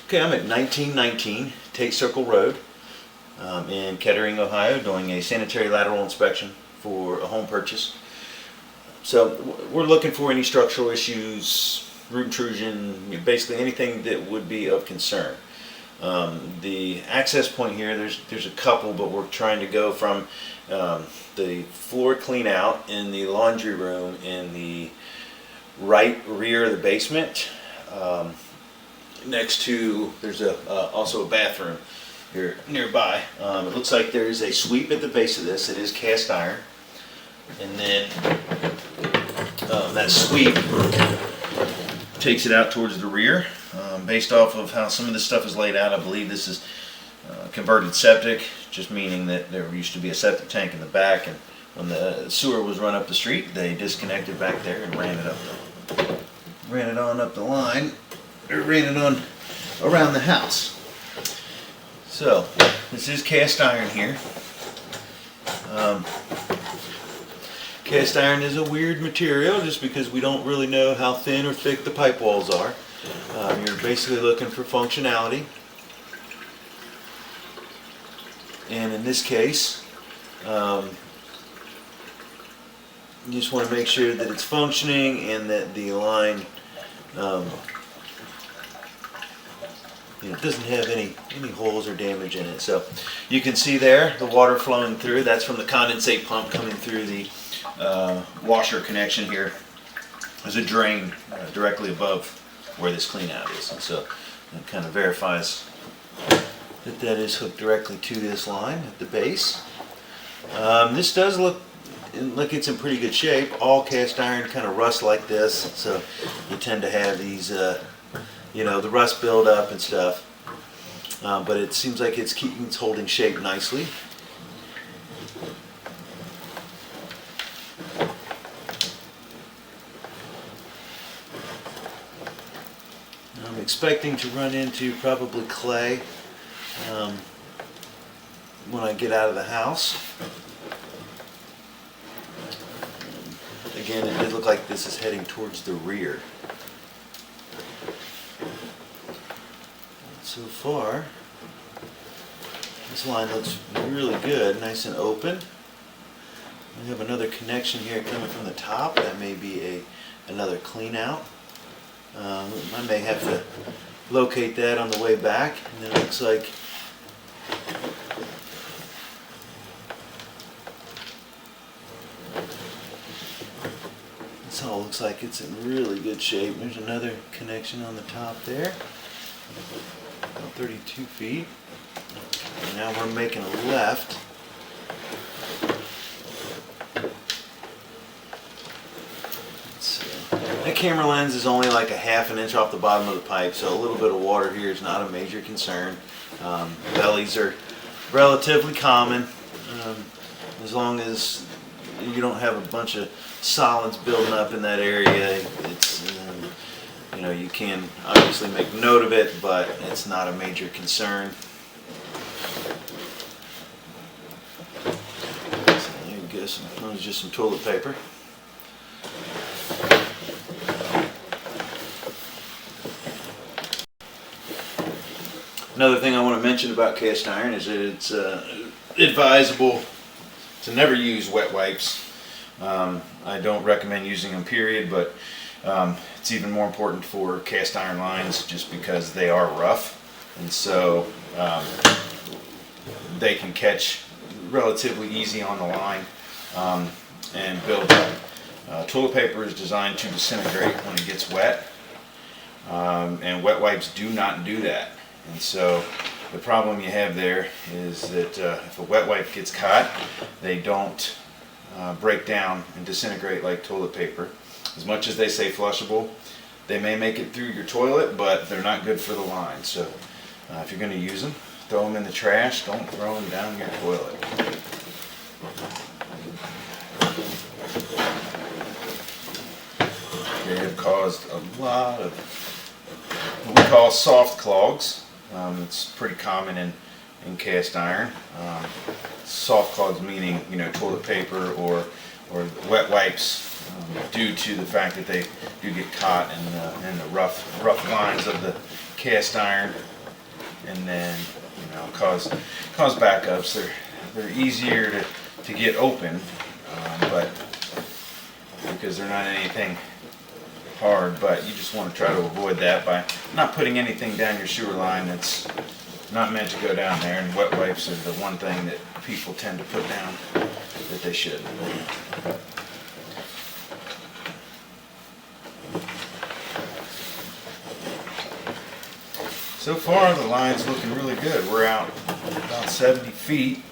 Okay, I'm at 1919 Tait Circle Road in Kettering, Ohio, doing a sanitary lateral inspection for a home purchase. So we're looking for any structural issues, root intrusion, basically anything that would be of concern. The access point here, there's a couple, but we're trying to go from the floor clean out in the laundry room in the right rear of the basement. Next to, there's also a bathroom here nearby. It looks like there's a sweep at the base of this. It is cast iron. And then that sweep takes it out towards the rear. Based off of how some of this stuff is laid out, I believe this is converted septic, just meaning that there used to be a septic tank in the back, and when the sewer was run up the street, they disconnected back there and ran it on up the line, or ran it on around the house. So this is cast iron here. Cast iron is a weird material just because we don't really know how thin or thick the pipe walls are. You're basically looking for functionality. And in this case, you just want to make sure that it's functioning and that the line it doesn't have any holes or damage in it. So you can see there the water flowing through. That's from the condensate pump coming through the washer connection here. There's a drain directly above where this clean out is, and so it kind of verifies that is hooked directly to this line at the base. This does look like it's in pretty good shape. All cast iron kind of rust like this, so you tend to have these the rust build up and stuff, but it seems like it's holding shape nicely. I'm expecting to run into probably clay when I get out of the house. Again, it did look like this is heading towards the rear. So far, this line looks really good, nice and open. We have another connection here coming from the top. That may be another clean out. I may have to locate that on the way back. And then it looks like this all looks like it's in really good shape. There's another connection on the top there. About 32 feet. And now we're making a left. That camera lens is only like a half an inch off the bottom of the pipe, so a little bit of water here is not a major concern. Bellies are relatively common, as long as you don't have a bunch of solids building up in that area. It's you can obviously make note of it, but it's not a major concern. So there you go. That was just some toilet paper. Another thing I want to mention about cast iron is that it's advisable to never use wet wipes. I don't recommend using them, period, but it's even more important for cast iron lines just because they are rough, and so they can catch relatively easy on the line and build up. Toilet paper is designed to disintegrate when it gets wet, and wet wipes do not do that. And so the problem you have there is that if a wet wipe gets caught, they don't break down and disintegrate like toilet paper. As much as they say flushable, they may make it through your toilet, but they're not good for the line. So if you're going to use them, throw them in the trash. Don't throw them down your toilet. They have caused a lot of what we call soft clogs. It's pretty common in cast iron. Soft clogs meaning toilet paper or wet wipes, due to the fact that they do get caught in the rough lines of the cast iron. and then cause backups. They're easier to get open, but because they're not anything hard. But you just want to try to avoid that by not putting anything down your sewer line that's not meant to go down there. And wet wipes are the one thing that people tend to put down that they shouldn't. So far the line's looking really good. We're out about 70 feet.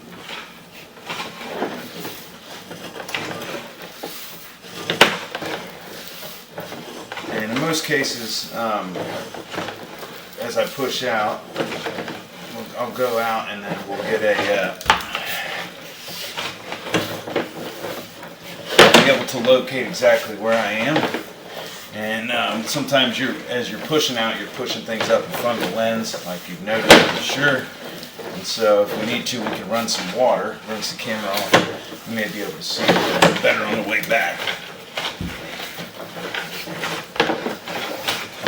And in most cases, as I push out, I'll go out and then we'll get be able to locate exactly where I am. And sometimes as you're pushing out, you're pushing things up in front of the lens, like you've noticed for sure. And so if we need to, we can run some water, rinse the camera off. We may be able to see it better on the way back.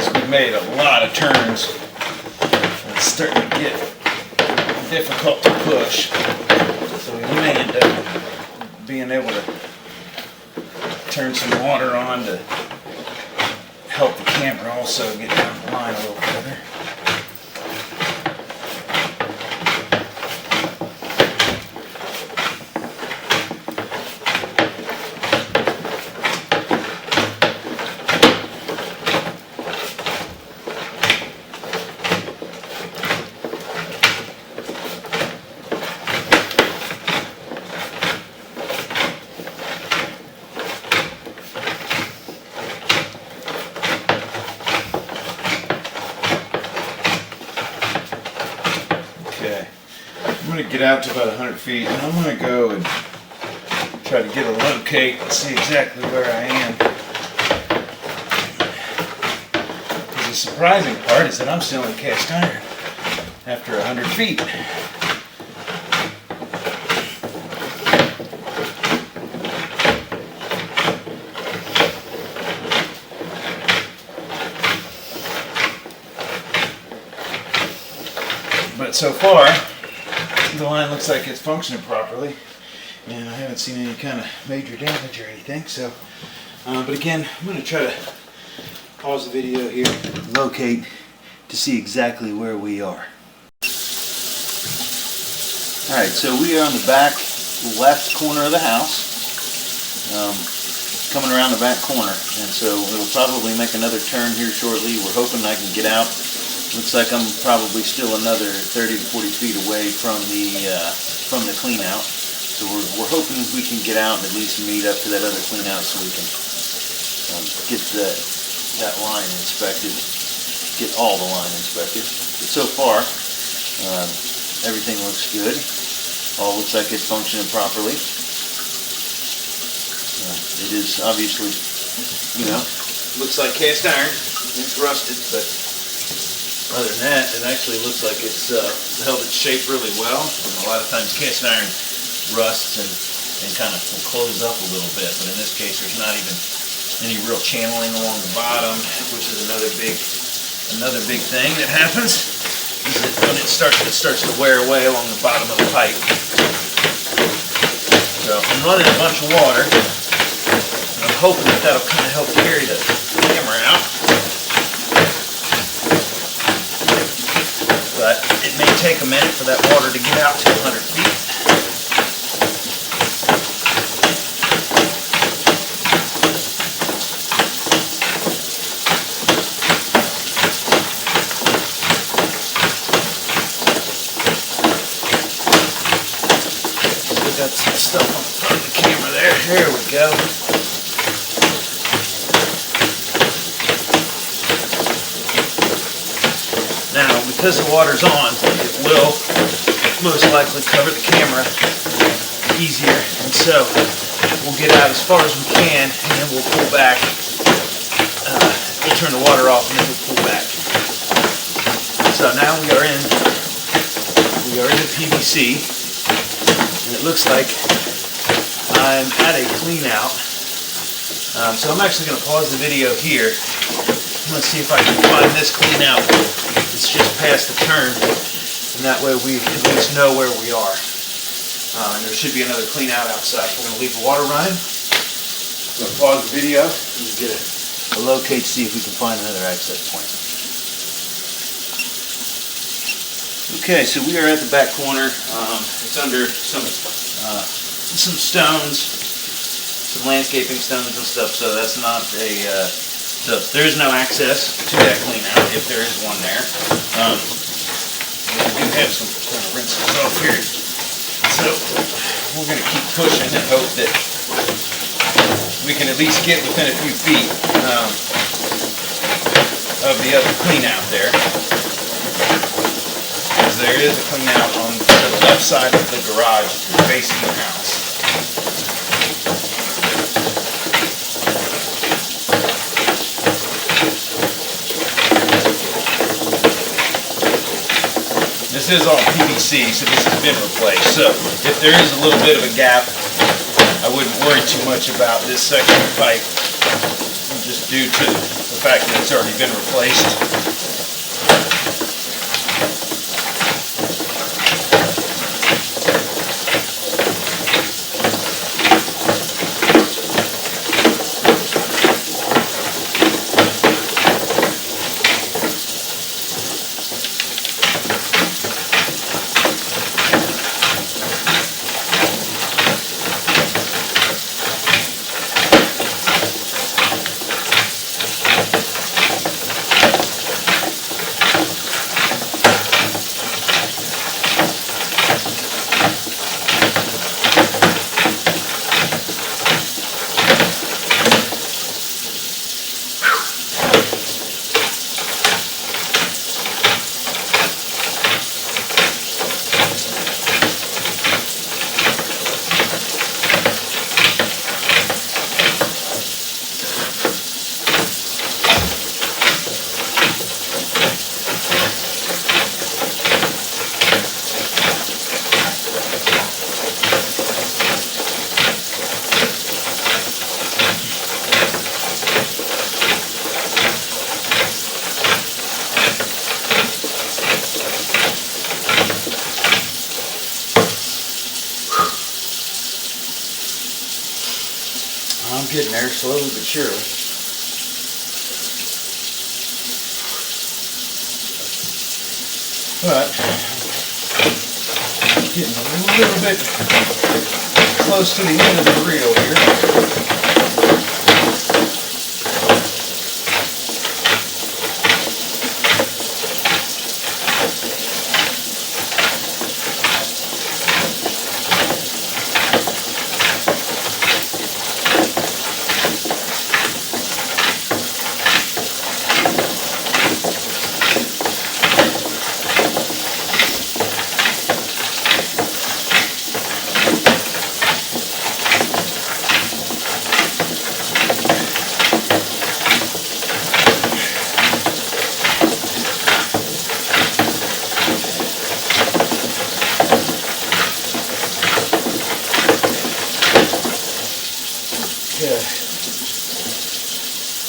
So we've made a lot of turns. It's starting to get difficult to push. So we may end up being able to turn some water on to help the camera also get down the line a little better. I'm going to get out to about 100 feet and I'm going to go and try to get a locate and see exactly where I am. The surprising part is that I'm still in cast iron after 100 feet. But so far, the line looks like it's functioning properly, and I haven't seen any kind of major damage or anything. So, but again, I'm going to try to pause the video here, locate to see exactly where we are. All right, so we are on the back left corner of the house, coming around the back corner, and so it'll probably make another turn here shortly. We're hoping I can get out. Looks like I'm probably still another 30 to 40 feet away from the clean out. So we're hoping we can get out and at least meet up to that other clean out so we can get that line inspected, get all the line inspected. But so far, everything looks good. All looks like it's functioning properly. It is obviously, looks like cast iron. It's rusted, but other than that, it actually looks like it's held its shape really well. And a lot of times cast iron rusts and kind of will close up a little bit, but in this case there's not even any real channeling along the bottom, which is another big thing that happens, is that when it starts to wear away along the bottom of the pipe. So I'm running a bunch of water, and I'm hoping that that'll kind of help carry the camera out. But it may take a minute for that water to get out to 100 feet. Still got some stuff on the front of the camera there. There we go. Now, because the water's on, it will most likely cover the camera easier, and so we'll get out as far as we can, and then we'll pull back. We'll turn the water off, and then we'll pull back. So now we are in the PVC, and it looks like I'm at a clean out. So I'm actually going to pause the video here Let's see if I can find this clean out. It's just past the turn, and that way we at least know where we are. And there should be another clean out outside. We're going to leave the water running. I'm going to pause the video and get a locate, see if we can find another access point. Okay, so we are at the back corner. It's under some stones, some landscaping stones and stuff, so that's not a... So there is no access to that clean out, if there is one there. We do have some kind of rinses off here. So we're going to keep pushing and hope that we can at least get within a few feet of the other clean out there. Because there is a clean out on the left side of the garage facing the house. This is all PVC, so this has been replaced. So if there is a little bit of a gap, I wouldn't worry too much about this section of pipe, just due to the fact that it's already been replaced. I'm getting there slowly but surely. But getting a little bit close to the end of the reel here.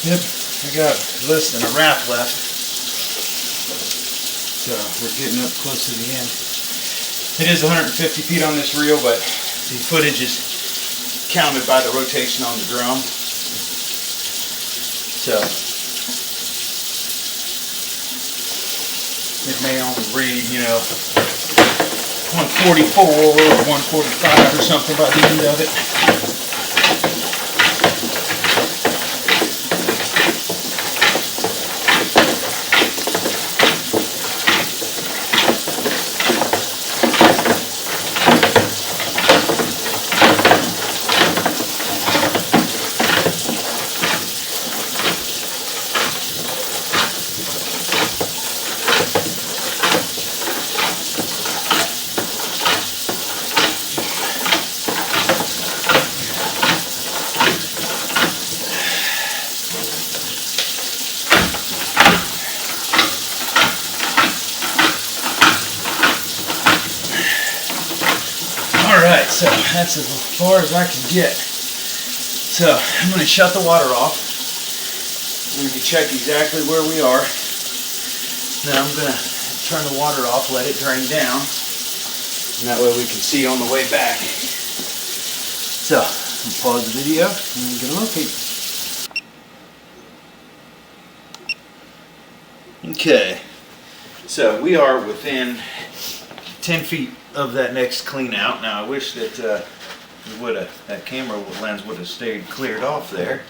Yep, I got less than a wrap left, so we're getting up close to the end. It is 150 feet on this reel, but the footage is counted by the rotation on the drum. So it may only read, 144 or 145 or something by the end of it. Alright, so that's as far as I can get. So I'm going to shut the water off We can check exactly where we are. Now I'm going to turn the water off, let it drain down, and that way we can see on the way back. So, I'll pause the video and get a locate. Okay, so we are within 10 feet of that next clean out. Now I wish that that camera lens would have stayed cleared off there.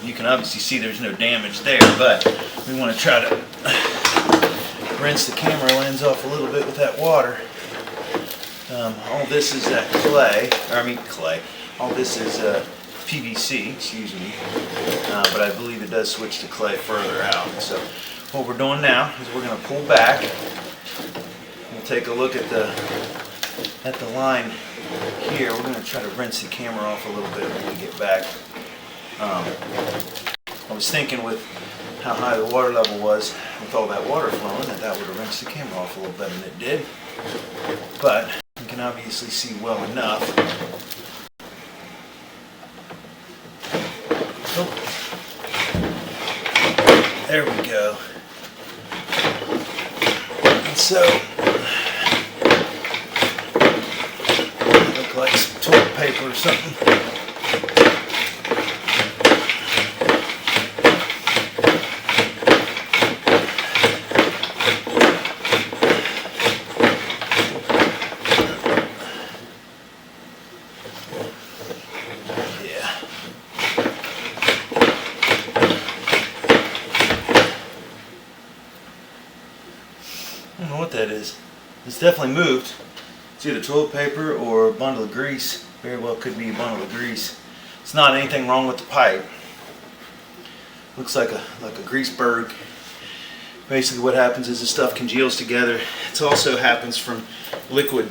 You can obviously see there's no damage there, but we want to try to rinse the camera lens off a little bit with that water. All this is that clay. All this is PVC, excuse me, but I believe it does switch to clay further out. So what we're doing now is we're going to pull back. We'll take a look at the line here. We're going to try to rinse the camera off a little bit when we get back. I was thinking with how high the water level was, with all that water flowing, that would have rinsed the camera off a little better than it did. But you can obviously see well enough. Oh. There we go. And so, it looked like some toilet paper or something. I don't know what that is. It's definitely moved. It's either toilet paper or a bundle of grease. Very well could be a bundle of grease. It's not anything wrong with the pipe. Looks like a grease berg. Basically what happens is the stuff congeals together. It also happens from liquid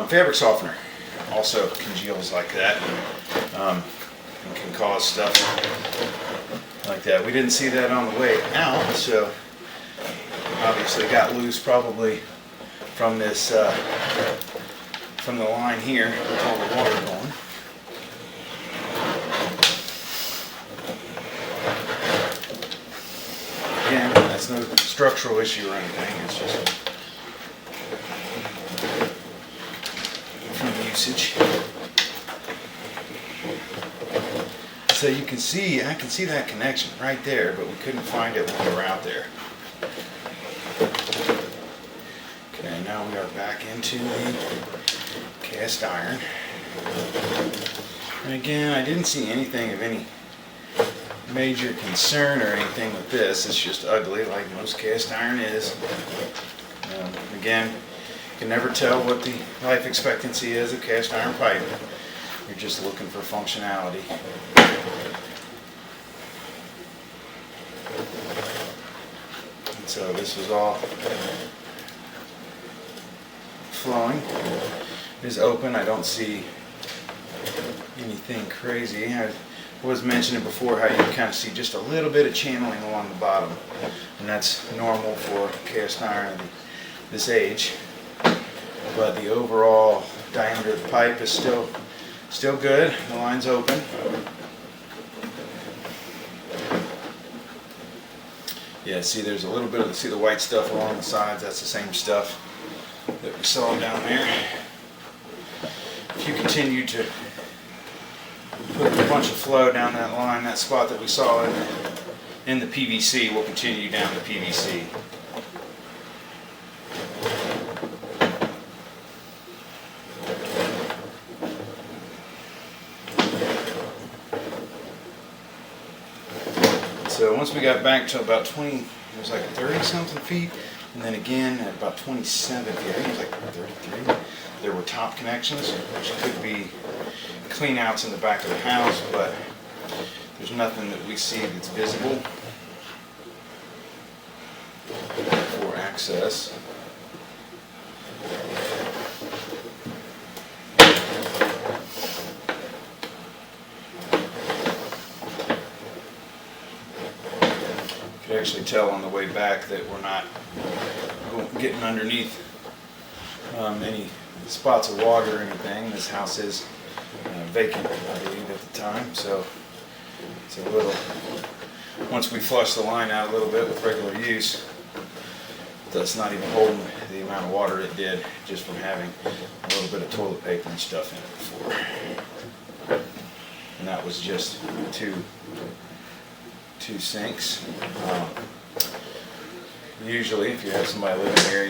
fabric softener. Also congeals like that. And can cause stuff like that. We didn't see that on the way out, so obviously got loose probably from this from the line here with all the water going. Again, that's no structural issue or anything, it's just from usage. So you can see, I can see that connection right there, but we couldn't find it when we were out there. Okay, now we are back into the cast iron. And again, I didn't see anything of any major concern or anything with this. It's just ugly like most cast iron is. Again, you can never tell what the life expectancy is of cast iron pipe. You're just looking for functionality. And so this was all flowing. It is open. I don't see anything crazy. I was mentioning before how you can kind of see just a little bit of channeling along the bottom, and that's normal for cast iron of this age. But the overall diameter of the pipe is still good. The line's open. Yeah, see there's a little bit of the white stuff along the sides. That's the same stuff that we saw down there. If you continue to put a bunch of flow down that line, that spot that we saw in the PVC, will continue down the PVC. So once we got back to about 20, it was like 30 something feet, and then again at about 27 feet, I think it was like 33, there were top connections, which could be clean outs in the back of the house, but there's nothing that we see that's visible for access. You can actually tell on the way back that we're not getting underneath any spots of water or anything. This house is vacant, I believe, at the time, so it's a little, once we flush the line out a little bit with regular use, that's not even holding the amount of water it did just from having a little bit of toilet paper and stuff in it before. And that was just two sinks. Usually, if you have somebody living here,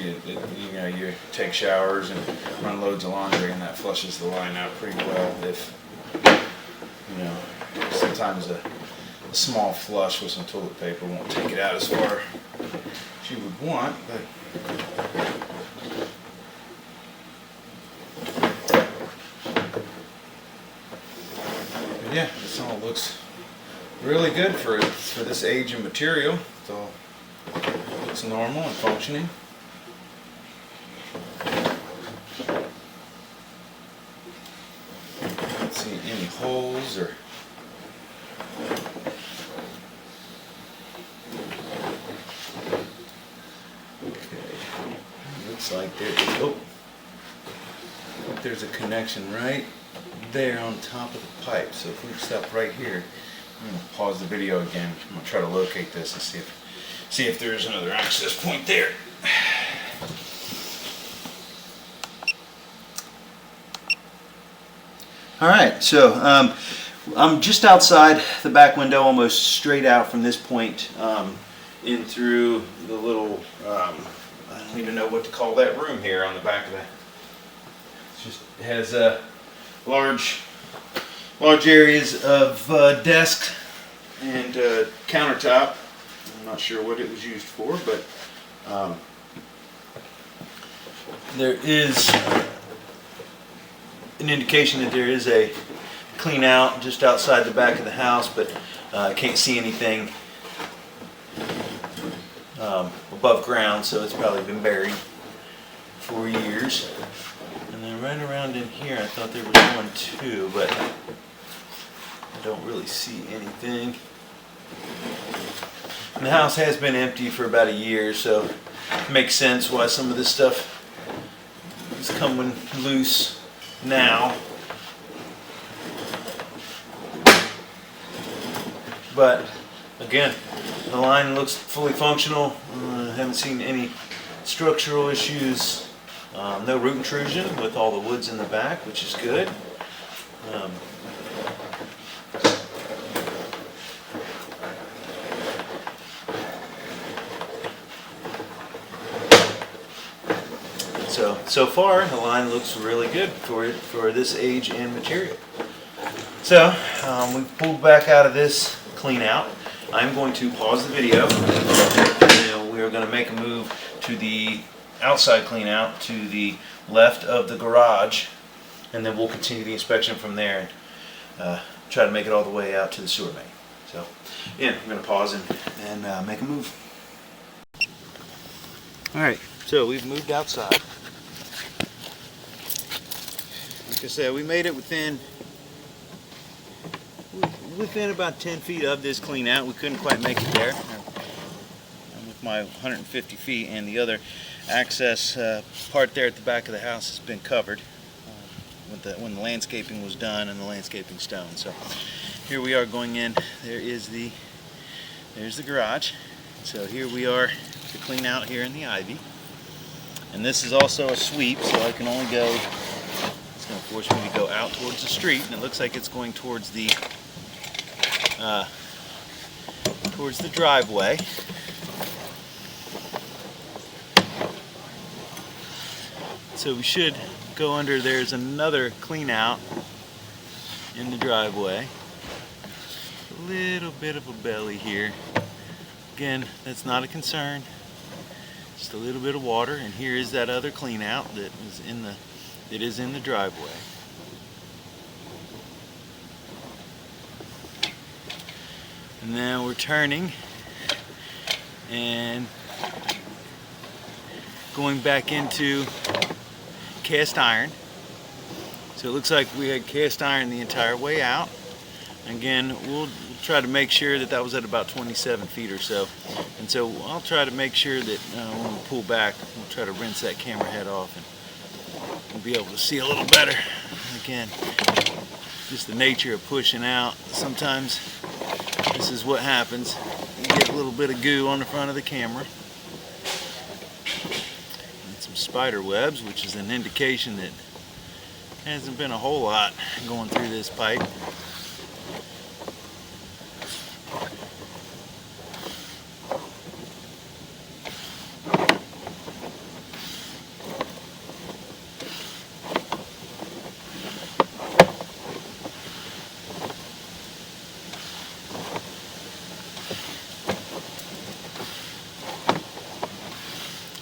you take showers and run loads of laundry, and that flushes the line out pretty well. If sometimes a small flush with some toilet paper won't take it out as far as you would want, but yeah, this all looks really good for this age of material. It's all looks normal and functioning. Don't see any holes or looks like there's a connection right there on top of the pipe. So if we stop right here, I'm going to pause the video again. I'm going to try to locate this and see if there's another access point there. All right, so I'm just outside the back window, almost straight out from this point in through the little, I don't even know what to call that room here on the back of it has large areas of desk and countertop. I'm not sure what it was used for, but there is an indication that there is a clean out just outside the back of the house, but I can't see anything above ground, so it's probably been buried for years. And then right around in here, I thought there was one too, but I don't really see anything. And the house has been empty for about a year, so it makes sense why some of this stuff is coming loose now. But again, the line looks fully functional. Haven't seen any structural issues. No root intrusion with all the woods in the back, which is good. So far, the line looks really good for this age and material. So we pulled back out of this clean out. I'm going to pause the video. And we're going to make a move to the outside clean out to the left of the garage, and then we'll continue the inspection from there and try to make it all the way out to the sewer main. So yeah, I'm going to pause and make a move. Alright, so we've moved outside. Like I said, we made it within about 10 feet of this clean out. We couldn't quite make it there with my 150 feet, and the other access part there at the back of the house has been covered when the landscaping was done and the landscaping stone. So here we are going in. There's the garage. So here we are to clean out here in the ivy. And this is also a sweep, so I can only go, it's going to force me to go out towards the street, and it looks like it's going towards the driveway. So we should go under. There's another clean out in the driveway. A little bit of a belly here. Again, that's not a concern. Just a little bit of water, and here is that other clean out that is in the driveway. And now we're turning and going back into cast iron. So it looks like we had cast iron the entire way out. Again, we'll try to make sure that was at about 27 feet or so. And so I'll try to make sure that when we pull back, we'll try to rinse that camera head off and we'll be able to see a little better. Again, just the nature of pushing out. Sometimes this is what happens. You get a little bit of goo on the front of the camera. And some spider webs, which is an indication that hasn't been a whole lot going through this pipe.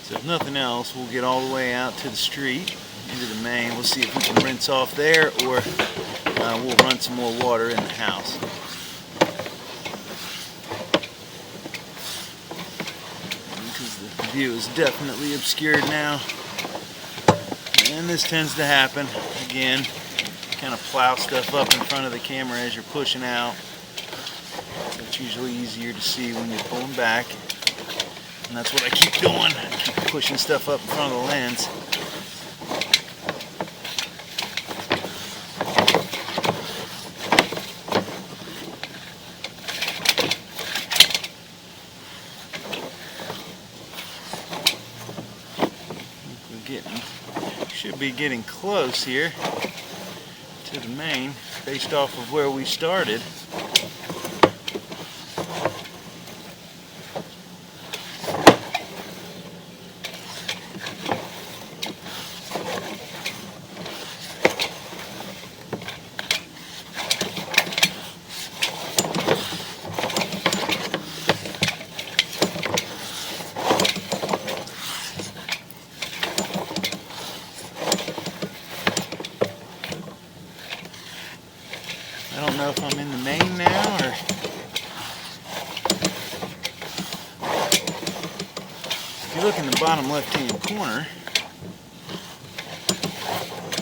So if nothing else, we'll get all the way out to the street, into the main. We'll see if we can rinse off there, or we'll run some more water in the house. Because the view is definitely obscured now. And this tends to happen. Again, kind of plow stuff up in front of the camera as you're pushing out. So it's usually easier to see when you're pulling back. And that's what I keep doing. I keep pushing stuff up in front of the lens. Should be getting close here to the main based off of where we started. I don't know if I'm in the main now, or if you look in the bottom left-hand corner,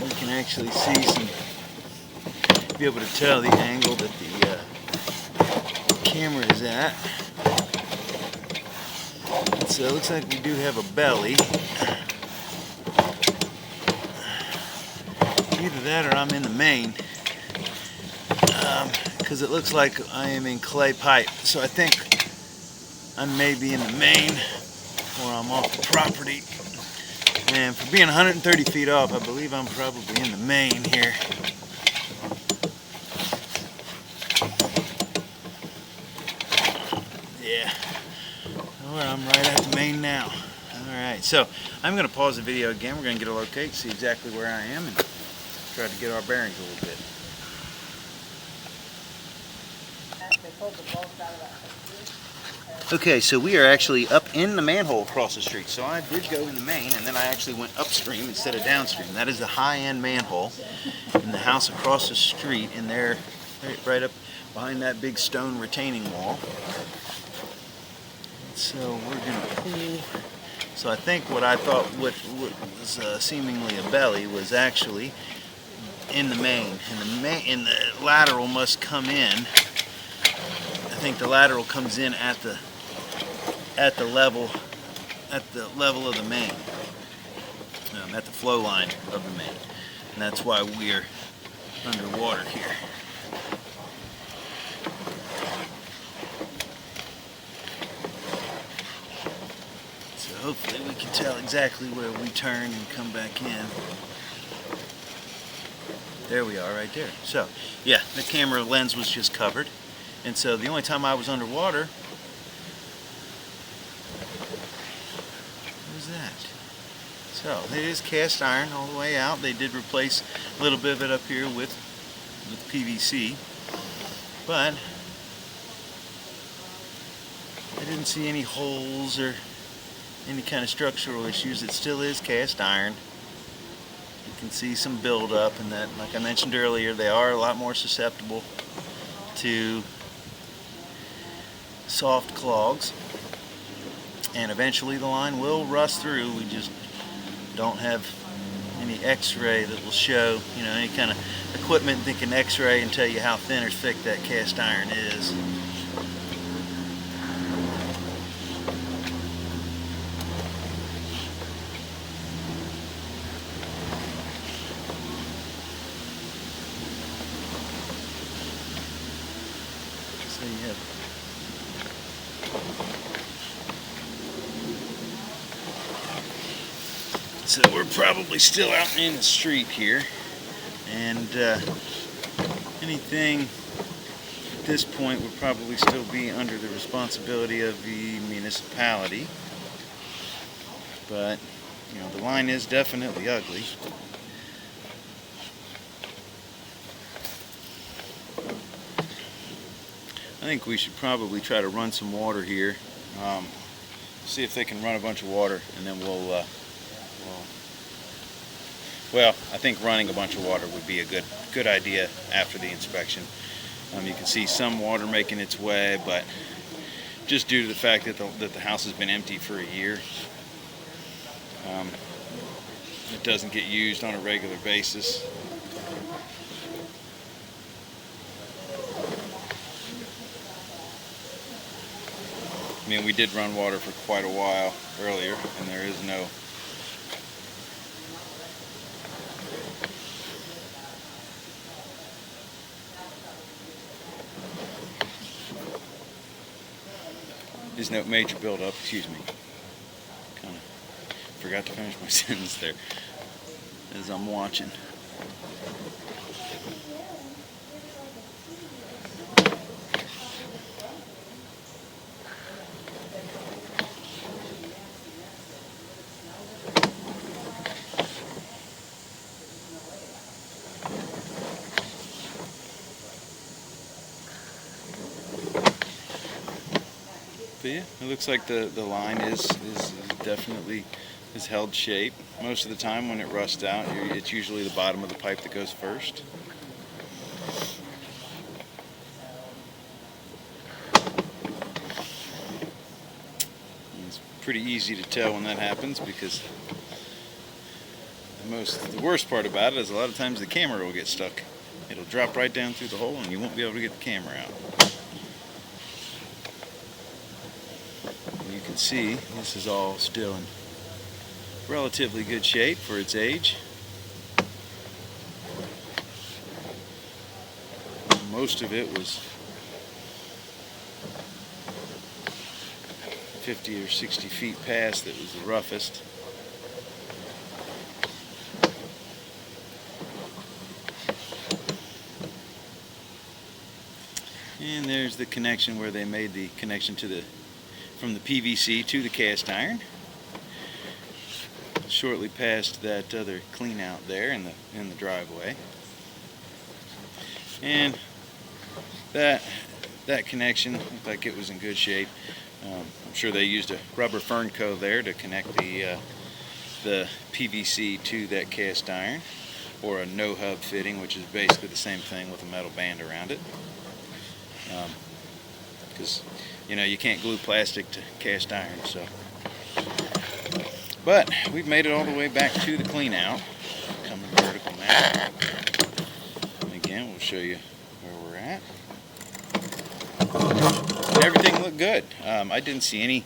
you can actually see some, be able to tell the angle that the camera is at. So it looks like we do have a belly. Either that or I'm in the main. Because it looks like I am in clay pipe. So I think I may be in the main, or I'm off the property. And for being 130 feet off, I believe I'm probably in the main here. Yeah, well, I'm right at the main now. Alright, so I'm going to pause the video again. We're going to get a locate, see exactly where I am, and try to get our bearings a little bit. Okay, so we are actually up in the manhole across the street. So I did go in the main, and then I actually went upstream instead of downstream. That is the high-end manhole in the house across the street, in there, right up behind that big stone retaining wall. So we're going to pull. So I think what I thought what was seemingly a belly was actually in the main, and the lateral must come in. I think the lateral comes in at the level of the main, at the flow line of the main, and that's why we're underwater here. So hopefully we can tell exactly where we turn and come back in. There we are, right there. So yeah, the camera lens was just covered. And so the only time I was underwater was that. So it is cast iron all the way out. They did replace a little bit of it up here with PVC, but I didn't see any holes or any kind of structural issues. It still is cast iron. You can see some buildup, and that, like I mentioned earlier, they are a lot more susceptible to soft clogs, and eventually the line will rust through. We just don't have any x-ray that will show, any kind of equipment that can x-ray and tell you how thin or thick that cast iron is. So you have So we're probably still out in the street here, and anything at this point would probably still be under the responsibility of the municipality. But, you know, the line is definitely ugly. I think we should probably try to run some water here. See if they can run a bunch of water, and then well, I think running a bunch of water would be a good idea after the inspection. You can see some water making its way, but just due to the fact that the house has been empty for a year, it doesn't get used on a regular basis. I mean, we did run water for quite a while earlier, and there is no major buildup. Excuse me. Kind of forgot to finish my sentence there as I'm watching. But yeah, it looks like the line is definitely has held shape. Most of the time when it rusts out, it's usually the bottom of the pipe that goes first. And it's pretty easy to tell when that happens, because the worst part about it is a lot of times the camera will get stuck. It'll drop right down through the hole and you won't be able to get the camera out. You can see this is all still in relatively good shape for its age. Most of it was 50 or 60 feet past that was the roughest. And there's the connection where they made the connection from the PVC to the cast iron. Shortly past that other clean out there in the driveway. And that connection looked like it was in good shape. I'm sure they used a rubber fernco there to connect the PVC to that cast iron, or a no hub fitting, which is basically the same thing with a metal band around it. Because you know, you can't glue plastic to cast iron. So, but we've made it all the way back to the clean out, coming vertical now. And again, we'll show you where we're at. And everything looked good. I didn't see any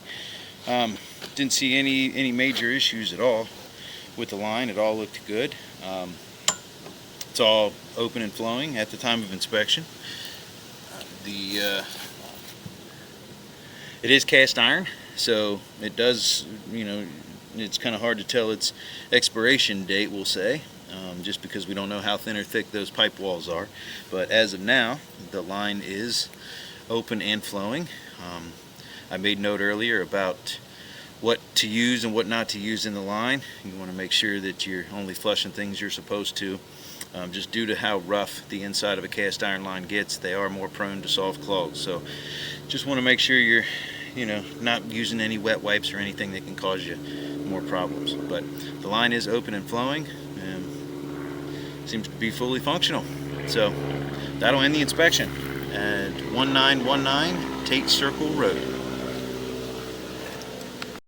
major issues at all with the line. It all looked good. It's all open and flowing at the time of inspection. It is cast iron, so it does, you know, it's kind of hard to tell its expiration date, we'll say, just because we don't know how thin or thick those pipe walls are. But as of now, the line is open and flowing. I made note earlier about what to use and what not to use in the line. You want to make sure that you're only flushing things you're supposed to. Just due to how rough the inside of a cast iron line gets, they are more prone to soft clogs. So just want to make sure you're, you know, not using any wet wipes or anything that can cause you more problems. But the line is open and flowing and seems to be fully functional. So that'll end the inspection at 1919 Tait Circle Road.